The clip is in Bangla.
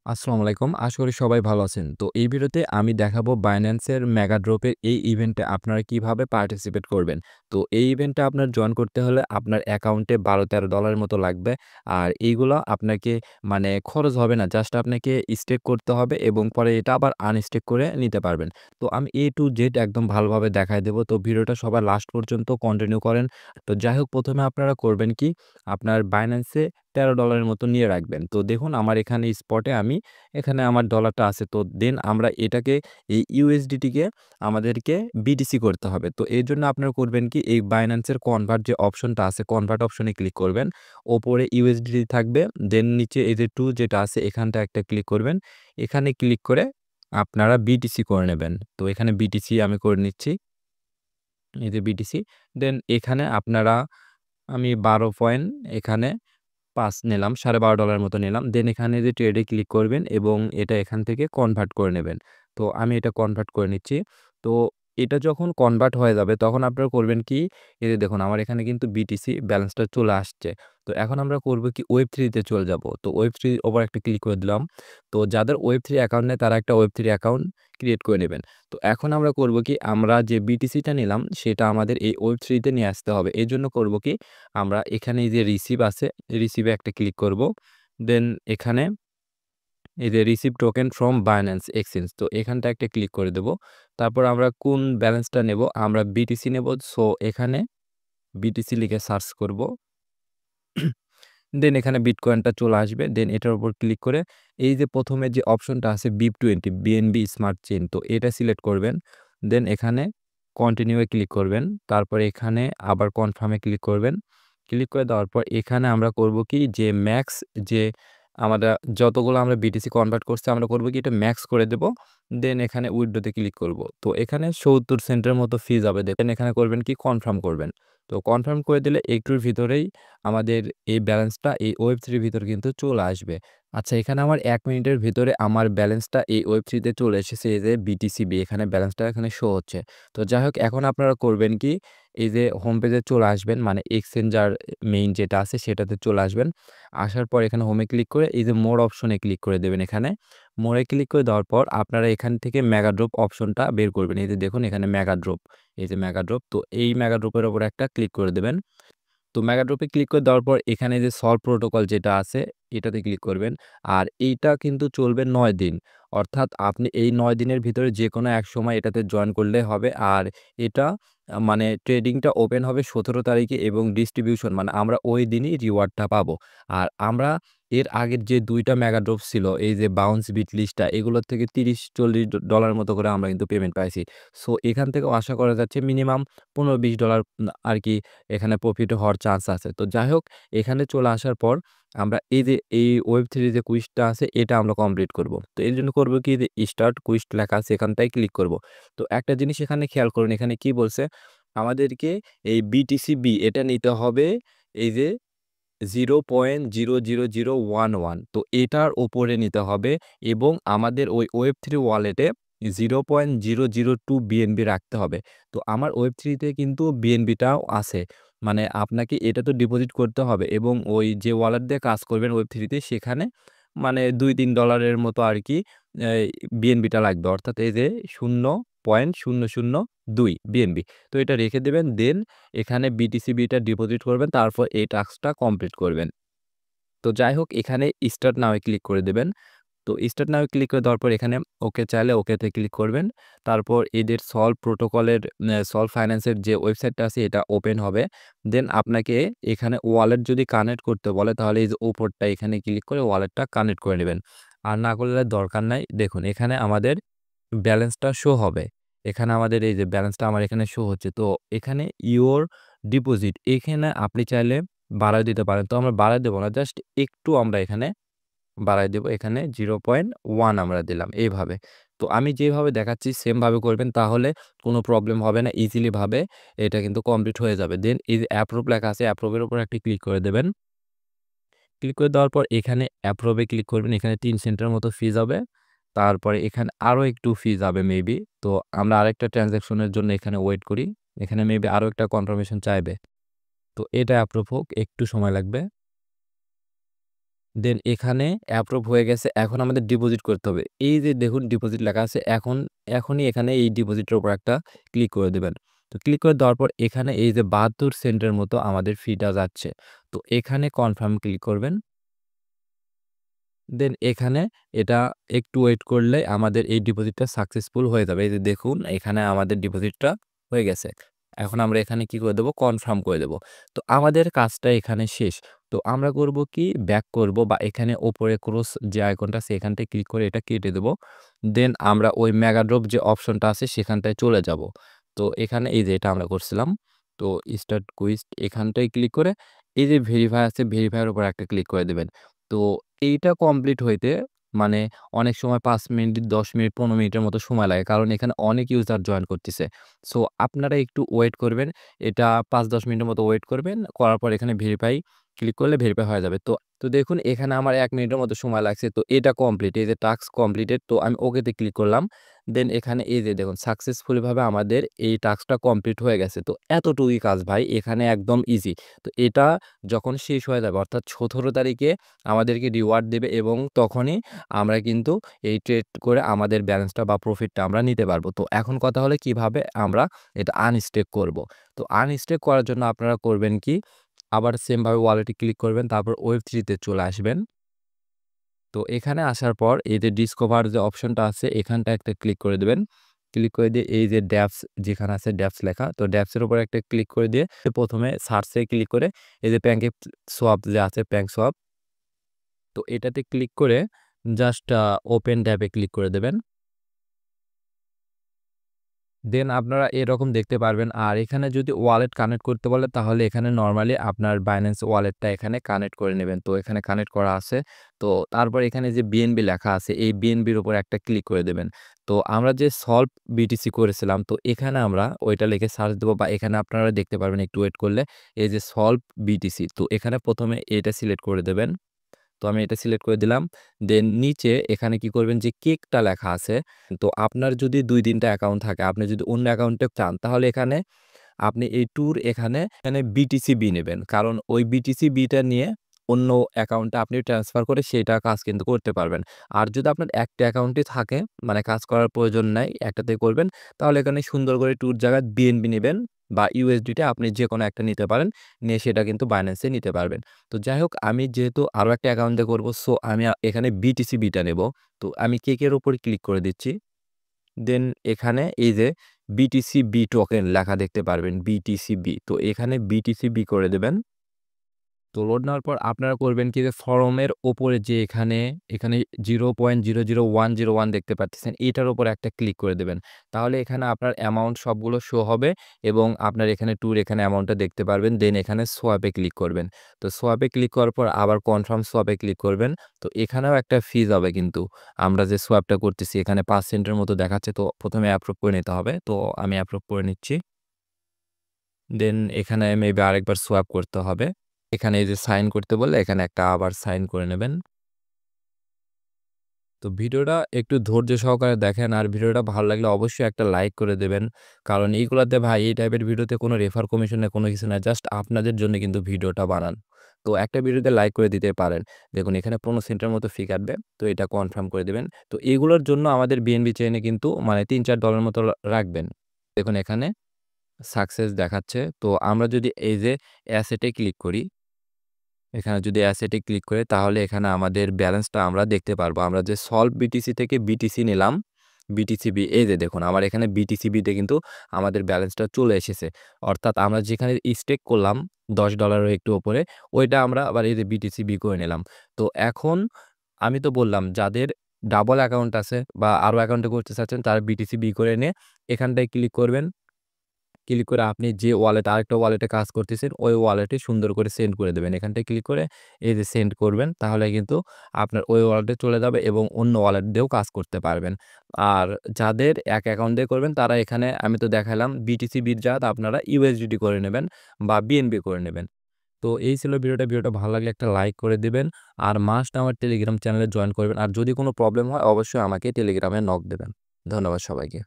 আসসালামু আলাইকুম। আশা করি সবাই ভালো আছেন। তো এই ভিডিওতে আমি দেখাবো Binance এর মেগা ড্রপের এই ইভেন্টে আপনারা কিভাবে পার্টিসিপেট করবেন। তো এই ইভেন্টে আপনার জয়েন করতে হলে আপনার অ্যাকাউন্টে $12-13 মতো লাগবে। আর এইগুলা আপনাকে মানে খরচ হবে না। জাস্ট আপনাকে স্টেক করতে হবে এবং পরে এটা আবার আনস্টেক করে নিতে পারবেন। তো আমি A to Z একদম ভালোভাবে দেখায় দেব। তো ভিডিওটা সবাই লাস্ট পর্যন্ত কন্টিনিউ করেন। তো যাই হোক ১ম এ আপনারা করবেন কি? আপনার Binance এ $13 মতো নিয়ে রাখবেন। তো দেখুন আমার এখানে স্পটে এখানে আমার ডলারটা আছে। তো দেন আমরা এটাকে এই USDT-কে আমাদেরকে BTC করতে হবে। তো এর জন্য আপনারা করবেন কি এই Binance এর কনভার্ট যে অপশনটা আছে, কনভার্ট অপশনে ক্লিক করবেন। ওপরে USDT থাকবে। দেন নিচে এই যে 2 যেটা আছে এখানটা একটা ক্লিক করবেন। এখানে ক্লিক করে আপনারা BTC করে নেবেন। তো এখানে BTC আমি করে নিচ্ছি। এই যে BTC দেন এখানে আপনারা আমি 12 পয়েন্ট এখানে ৫ নিলাম, $12.৫ মতো নিলাম। দেন এখানে যে ট্রেডে ক্লিক করবেন এবং এটা এখান থেকে কনভার্ট করে নেবেন। তো আমি এটা কনভার্ট করে নিচ্ছি। তো এটা যখন কনভার্ট হয়ে যাবে তখন আপনারা করবেন কি, এই যে দেখুন আমার এখানে কিন্তু বিটিসি ব্যালেন্সটা চলে আসছে। তো এখন আমরা করব কি Web3 তে চলে যাব। তো Web3 এর উপর একটা ক্লিক করে দিলাম। তো যাদের Web3 অ্যাকাউন্ট নেই তারা একটা Web3 অ্যাকাউন্ট ক্রিয়েট করে নেবেন। তো এখন আমরা করব কি আমরা যে বিটিসিটা নিলাম সেটা আমাদের এই Web3 তে নিয়ে আসতে হবে। এজন্য করব কি আমরা এখানে এই যে রিসিভ আছে, রিসিভে একটা ক্লিক করব। দেন এখানে এই যে receive token from Binance exchange তো এখানটা একটা ক্লিক করে দেব। তারপর আমরা কোন ব্যালেন্সটা নেব? আমরা বিটিসি নেব। সো এখানে বিটিসি লিখে সার্চ করব। দেন এখানে বিটকয়েনটা চলে আসবে। দেন এটার উপর ক্লিক করে এই যে ১ম এ যে অপশনটা আছে BIP20 বিএনবি স্মার্ট চেইন তো এটা সিলেক্ট করবেন। দেন এখানে কন্টিনিউ এ ক্লিক করবেন। তারপরে এখানে আবার কনফার্ম এ ক্লিক করবেন। ক্লিক করে দেওয়ার পর এখানে আমরা করব কি যে ম্যাক্স যে আমরা যতগুলো আমরা বিটিসি কনভার্ট করছি আমরা করব কি এটা ম্যাক্স করে দেব। দেন এখানে উইথড্র তে ক্লিক করব। তো এখানে ৭০ সেন্টের মতো ফি যাবে। দেন এখানে করবেন কি কনফার্ম করবেন। তো কনফার্ম করে দিলে একটুর ভিতরেই আমাদের এই ব্যালেন্সটা এই Web3 এর ভিতরে কিন্তু চলে আসবে। আচ্ছা এখানে আমার ১ মিনিটের ভিতরে আমার ব্যালেন্সটা এই Web3 তে চলে এসেছে। এই যে BTCB এখানে ব্যালেন্সটা এখানে শো হচ্ছে। তো যাই হোক এখন আপনারা করবেন কি এই যে হোম পেজে চলে আসবেন মানে এক্সচেঞ্জার মেইন যেটা আছে সেটাতে চলে আসবেন। আসার পর এখানে হোমে ক্লিক করে এই যে মোর অপশনে ক্লিক করে দেবেন এখানে। মোরে ক্লিক করে দেওয়ার পর আপনারা এখান থেকে মেগা ড্রপ অপশনটা বের করবেন। এই যে দেখুন এখানে মেগা ড্রপ, এই যে মেগা ড্রপ। তো এই মেগা ড্রপের উপর একটা ক্লিক করে দেবেন। তো মেগা ড্রপে ক্লিক করে দেওয়ার পর এখানে যে সলভ প্রোটোকল যেটা আছে এটাতে ক্লিক করবেন। আর এইটা কিন্তু চলবে ৯ দিন। অর্থাৎ আপনি এই ৯ দিনের ভিতরে যেকোনো এক সময় এটাতে জয়েন করলে হবে। আর এটা মানে ট্রেডিংটা ওপেন হবে ১৭ তারিখে এবং ডিস্ট্রিবিউশন মানে আমরা ওই দিনই রিওয়ার্ডটা পাবো। আর আমরা এর আগের যে ২ টা মেগা ড্রপ ছিল এই যে বাউন্স বিট লিস্টটা এগুলোর থেকে ৩০-৪০ ডলার মতো করে আমরা কিন্তু পেমেন্ট পাইছি। সো এখান থেকেও আশা করা যাচ্ছে মিনিমাম $১৫-২০ আরকি এখানে প্রফিট হওয়ার চান্স আছে। তো যাই হোক এখানে চলে আসার পর আমরা এই যে এই Web3 যে কুইজটা আছে এটা আমরা কমপ্লিট করব। তো এর জন্য করব কি যে স্টার্ট কুইজ লেখা আছে এখানটায় ক্লিক করব। তো একটা জিনিস এখানে খেয়াল করুন এখানে কি বলছে? আমাদেরকে এই BTCB এটা নিতে হবে এই যে 0.00011 তো এটার উপরে নিতে হবে এবং আমাদের ওই Web3 ওয়ালেটে 0.002 বিএনবি রাখতে হবে। তো আমার Web3 তে কিন্তু বিএনবিটাও আছে। মানে আপনাকে এটা তো ডিপোজিট করতে হবে এবং ওই যে ওয়ালেট দিয়ে কাজ করবেন Web3 তে সেখানে মানে $২-৩ মতো আরকি এই বিএনবিটা লাগবে। অর্থাৎ এই যে 0.002 বিএনবি। তো এটা রেখে দিবেন দেন এখানে বিটিসিবিটা ডিপোজিট করবেন তারপর এই টাস্কটা কমপ্লিট করবেন। তো যাই হোক এখানে স্টার্ট নাও এ ক্লিক করে দেবেন। তো স্টার্ট নাও এ ক্লিক করে দেওয়ার পর এখানে ওকে চাইলে ওকেতে ক্লিক করবেন। তারপর এদের সলভ প্রোটোকলের সলভ ফাইন্যান্সের যে ওয়েবসাইটটা আছে এটা ওপেন হবে। দেন আপনাকে এখানে ওয়ালেট যদি কানেক্ট করতে বলে তাহলে এই যে উপরটা এখানে ক্লিক করে ওয়ালেটটা কানেক্ট করে নেবেন। আর না করলে দরকার নাই। দেখুন এখানে আমাদের ব্যালেন্সটা শো হবে। এখানে আমাদের এই যে ব্যালেন্সটা আমার এখানে শো হচ্ছে। তো এখানে ইওর ডিপোজিট এখানে আপনি চাইলে বাড়ায় দিতে পারেন। তো আমরা বাড়ায় দেব না। জাস্ট একটু আমরা এখানে বাড়ায় দেব। এখানে 0.1 আমরা দিলাম এইভাবে। তো আমি যেভাবে দেখাচ্ছি সেম ভাবে করবেন তাহলে কোনো প্রবলেম হবে না। ইজিলি ভাবে এটা কিন্তু কমপ্লিট হয়ে যাবে। দেন এই যে অ্যাপ্রুভ লেখা আছে অ্যাপ্রুভ এর উপর একটা ক্লিক করে দেবেন। ক্লিক করে দেওয়ার পর এখানে অ্যাপ্রুভ এ ক্লিক করবেন। এখানে ৩ সেন্টের মতো ফি যাবে। তারপরে এখানে আরো একটু ফি যাবে মেবি। তো আমরা আরেকটা ট্রান্সেকশন এর জন্য এখানে ওয়েট করি। এখানে মেবি আরো একটা কনফার্মেশন চাইবে। তো এটা অ্যাপ্রুভ হোক, একটু সময় লাগবে। দেন এখানে অ্যাপ্রুভ হয়ে গেছে। এখন আমাদের ডিপোজিট করতে হবে। এই যে দেখুন ডিপোজিট লেখা আছে এখনই এখানে এই ডিপোজিটের উপর একটা ক্লিক করে দিবেন। তো ক্লিক করে দেওয়ার পর এখানে এই যে ৭২ সেন্টের মতো আমাদের ফিটা যাচ্ছে। তো এখানে কনফার্ম ক্লিক করবেন। দেন এখানে এটা একটু ওয়েট করলে আমাদের এই ডিপোজিটটা সাকসেসফুল হয়ে যাবে। এই যে দেখুন এখানে আমাদের ডিপোজিটটা হয়ে গেছে। এখন আমরা এখানে কি করে দেব? কনফার্ম করে দেব। তো আমাদের কাজটা এখানে শেষ। তো আমরা করব কি? ব্যাক করব বা এখানে উপরে ক্রস যে আইকনটা আছে এখান থেকে ক্লিক করে এটা কেটে দেব। দেন আমরা ওই মেগাড্রপ যে অপশনটা আছে সেখানটায় চলে যাব। তো এখানে এই যে এটা আমরা করছিলাম। তো স্টার্ট কুইজ এখানটায় ক্লিক করে এই যে ভেরিফাই আছে ভেরিফাই এর উপর একটা ক্লিক করে দিবেন। তো এইটা কমপ্লিট হইতে মানে অনেক সময় ৫ মিনিট, ১০ মিনিট, ১৫ মিনিটের মতো সময় লাগে। কারণ এখানে অনেক ইউজার জয়েন করতেছে। সো আপনারা একটু ওয়েট করবেন। এটা ৫-১০ মিনিটের মতো ওয়েট করবেন। করার পর এখানে ভেরিফাই ক্লিক করলে ভেরিফাই হয়ে যাবে। তো দেখুন এখানে আমার ১ মিনিটের মতো সময় লাগছে। তো এটা কমপ্লিট। এই যে টাস্ক কমপ্লিটেড। তো আমি ওকেতে ক্লিক করলাম। দেন এখানে এই যে দেখুন সাকসেসফুলি ভাবে আমাদের এই টাস্কটা কমপ্লিট হয়ে গেছে। তো এতটুকুই কাজ ভাই। এখানে একদম ইজি। তো এটা যখন শেষ হয়ে যাবে অর্থাৎ ১৭ তারিখে আমাদেরকে রিওয়ার্ড দেবে এবং তখনই আমরা কিন্তু এই ট্রেড করে আমাদের ব্যালেন্সটা বা প্রফিটটা আমরা নিতে পারবো। তো এখন কথা হলো কিভাবে আমরা এটা আনস্টেক করব। তো আনস্টেক করার জন্য আপনারা করবেন কি? আবার সেম ভাবে ওয়ালেটে ক্লিক করবেন। তারপর Web3 তে চলে আসবেন। তো এখানে আসার পর এই যে ডিসকভার যে অপশনটা আছে এখানটায় একটা ক্লিক করে দিবেন। ক্লিক করে দিয়ে এই যে ড্যাপস যেখানে আছে ড্যাপস লেখা। তো ড্যাপস এর উপর একটা ক্লিক করে দিয়ে ১ম এ সার্চ এ ক্লিক করে এই যে প্যানকেক সোয়াপ যে আছে প্যাঙ্ক সোয়াপ তো এটাতে ক্লিক করে জাস্ট ওপেন ট্যাবে ক্লিক করে দেবেন। দেন আপনারা এরকম দেখতে পারবেন। আর এখানে যদি ওয়ালেট কানেক্ট করতে বলে তাহলে এখানে নরমালি আপনার Binance ওয়ালেটটা এখানে কানেক্ট করে নেবেন। তো এখানে কানেক্ট করা আছে। তো তারপর এখানে যে BNB লেখা আছে এই BNB এর উপর একটা ক্লিক করে দেবেন। তো আমরা যে সলভ BTC করেছিলাম তো এখানে আমরা ওইটা লিখে সার্চ দেব বা এখানে আপনারা দেখতে পারবেন একটু ওয়েট করলে এই যে সলভ BTC তো এখানে ১ম এ এটা সিলেক্ট করে দেবেন। তো আমি এটা সিলেক্ট করে দিলাম। দেন নিচে এখানে কি করবেন যে কেকটা লেখা আছে। তো আপনার যদি ২-৩ টা অ্যাকাউন্ট থাকে, আপনি যদি অন্য অ্যাকাউন্টে চান তাহলে এখানে আপনি এই ট্যুর এখানে BTC নেবেন। কারণ ওই BTC টা নিয়ে অন্য অ্যাকাউন্টে আপনি ট্রান্সফার করে সেইটা কাজ কিন্তু করতে পারবেন। আর যদি আপনার একটা অ্যাকাউন্টই থাকে মানে কাজ করার প্রয়োজন নাই, একটাতেই করবেন তাহলে এখানে সুন্দর করে ট্যুর জায়গায় BNB নিবেন বা USDT আপনি যেকোনো একটা নিতে পারেন। নিয়ে সেটা কিন্তু Binance এ নিতে পারবেন। তো যাই হোক আমি যেহেতু আরো একটা অ্যাকাউন্টে করব সো আমি এখানে BTC টা নেব। তো আমি কেকের উপর ক্লিক করে দিচ্ছি। দেন এখানে এই যে BTC টোকেন লেখা দেখতে পারবেন BTC তো এখানে BTC করে দেবেন। তো লোড নেওয়ার পর আপনারা করবেন কি যে ফরমের উপরে যে এখানে 0.000101 দেখতে পাচ্ছেন এটার উপর একটা ক্লিক করে দেবেন। তাহলে এখানে আপনার অ্যামাউন্ট সবগুলো শো হবে এবং আপনার এখানে ট্যুর এখানে অ্যামাউন্টটা দেখতে পারবেন। দেন এখানে সোয়াপে ক্লিক করবেন। তো সোয়াপে ক্লিক করার পর আবার কনফার্ম সোয়াপে ক্লিক করবেন। তো এখানেও একটা ফি যাবে কিন্তু আমরা যে সোয়াপটা করতেছি এখানে ৫ সেন্টের মতো দেখাচ্ছে। তো ১ম এ অ্যাপ্রুভ করে নিতে হবে। তো আমি অ্যাপ্রুভ করে নিচ্ছি। দেন এখানে মেবি আরেকবার সোয়াপ করতে হবে। এখানে এই যে সাইন করতে বললে এখানে একটা আবার সাইন করে নেবেন। তো ভিডিওটা একটু ধৈর্য সহকারে দেখেন আর ভিডিওটা ভালো লাগলে অবশ্যই একটা লাইক করে দেবেন। কারণ এইগুলাতে ভাই এই টাইপের ভিডিওতে কোনো রেফার কমিশন না কোনো কিছু না। জাস্ট আপনাদের জন্য কিন্তু ভিডিওটা বানান। তো একটা ভিডিওতে লাইক করে দিতে পারেন। দেখুন এখানে ১৫ সেন্টের মতো ফি কাটবে। তো এটা কনফার্ম করে দিবেন। তো এগুলোর জন্য আমাদের BNB চেইনে কিন্তু মানে $৩-৪ মতো রাখবেন। দেখুন এখানে সাকসেস দেখাচ্ছে। তো আমরা যদি এই যে অ্যাসেটে ক্লিক করি এখানে যদি অ্যাসেটে ক্লিক করি তাহলে এখানে আমাদের ব্যালেন্সটা আমরা দেখতে পারবো। আমরা যে সলভ BTC থেকে BTC নিলাম, BTCB এই যে দেখুন আমার এখানে BTCB তে কিন্তু আমাদের ব্যালেন্সটা চলে এসেছে। অর্থাৎ আমরা যেখানে স্টেক করলাম $১০ এর একটু উপরে ওইটা আমরা আবার এই যে BTCB করে নিলাম। তো এখন আমি তো বললাম যাদের ডাবল অ্যাকাউন্ট আছে বা আরো অ্যাকাউন্টে করতে চাচ্ছেন তারা BTCB করে নিয়ে এখানটায় ক্লিক করবেন। ক্লিক করে আপনি যে আরেকটা ওয়ালেটে কাজ করতেছেন, ওই ওয়ালেটে সুন্দর করে সেন্ড করে দেবেন। এখানটায় ক্লিক করে এই যে সেন্ড করবেন, তাহলে কিন্তু আপনার ওই ওয়ালেটে চলে যাবে এবং অন্য ওয়ালেট দিয়েও কাজ করতে পারবেন। আর যাদের এক অ্যাকাউন্ট দিয়ে করবেন, তারা এখানে আমি তো দেখালাম BTC-র জায়গাতে আপনারা USDT করে নেবেন বা BNB করে নেবেন। তো এই ছিল ভিডিওটা। ভিডিওটা ভালো লাগলে একটা লাইক করে দিবেন। আর মাস্ট আমার টেলিগ্রাম চ্যানেলে জয়েন করবেন। আর যদি কোনো প্রবলেম হয় অবশ্যই আমাকে টেলিগ্রামে নক দেবেন। ধন্যবাদ সবাইকে।